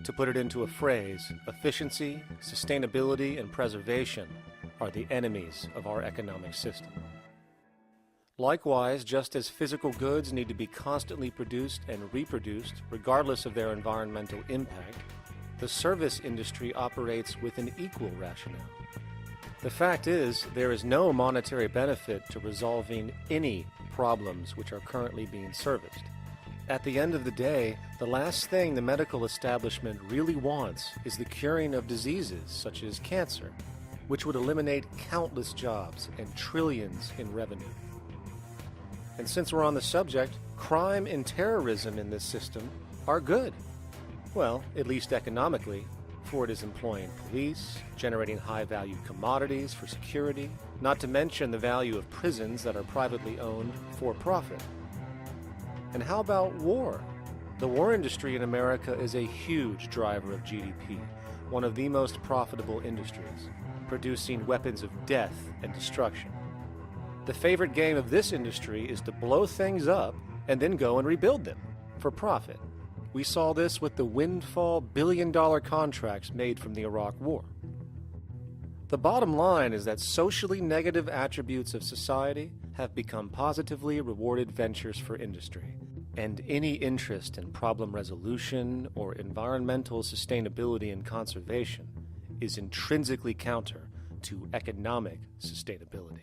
To put it into a phrase, efficiency, sustainability, and preservation are the enemies of our economic system. Likewise, just as physical goods need to be constantly produced and reproduced regardless of their environmental impact, the service industry operates with an equal rationale. The fact is, there is no monetary benefit to resolving any problems which are currently being serviced. At the end of the day, the last thing the medical establishment really wants is the curing of diseases such as cancer, which would eliminate countless jobs and trillions in revenue. And since we're on the subject, crime and terrorism in this system are good. Well, at least economically, for it is employing police, generating high-value commodities for security, not to mention the value of prisons that are privately owned for profit. And how about war? The war industry in America is a huge driver of GDP, one of the most profitable industries, producing weapons of death and destruction. The favorite game of this industry is to blow things up and then go and rebuild them for profit. We saw this with the windfall billion-dollar contracts made from the Iraq War. The bottom line is that socially negative attributes of society have become positively rewarded ventures for industry, and any interest in problem resolution or environmental sustainability and conservation is intrinsically counter to economic sustainability.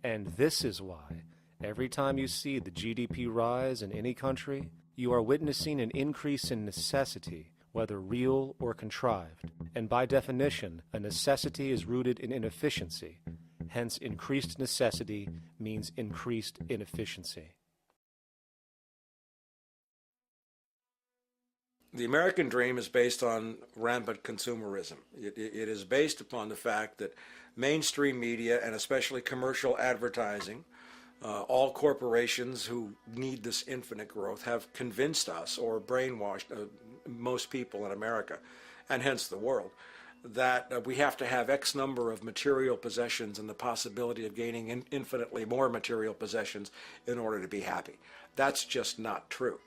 And this is why, every time you see the GDP rise in any country, you are witnessing an increase in necessity, whether real or contrived. And by definition, a necessity is rooted in inefficiency. Hence, increased necessity means increased inefficiency. The American dream is based on rampant consumerism. It is based upon the fact that mainstream media, and especially commercial advertising, all corporations who need this infinite growth have convinced us or brainwashed most people in America, and hence the world, that we have to have X number of material possessions and the possibility of gaining infinitely more material possessions in order to be happy. That's just not true.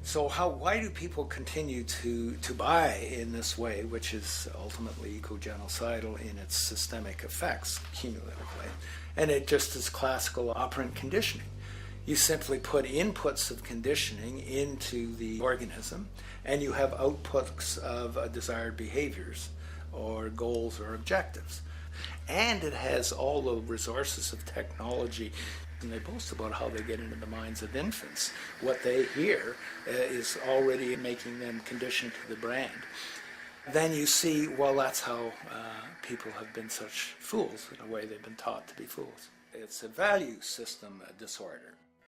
So why do people continue to buy in this way, which is ultimately eco-genocidal in its systemic effects cumulatively? And it just is classical operant conditioning. You simply put inputs of conditioning into the organism, and you have outputs of desired behaviors or goals or objectives. And it has all the resources of technology. And they boast about how they get into the minds of infants. What they hear is already making them conditioned to the brand. Then you see, well, that's how people have been such fools. In a way, they've been taught to be fools. It's a value system disorder.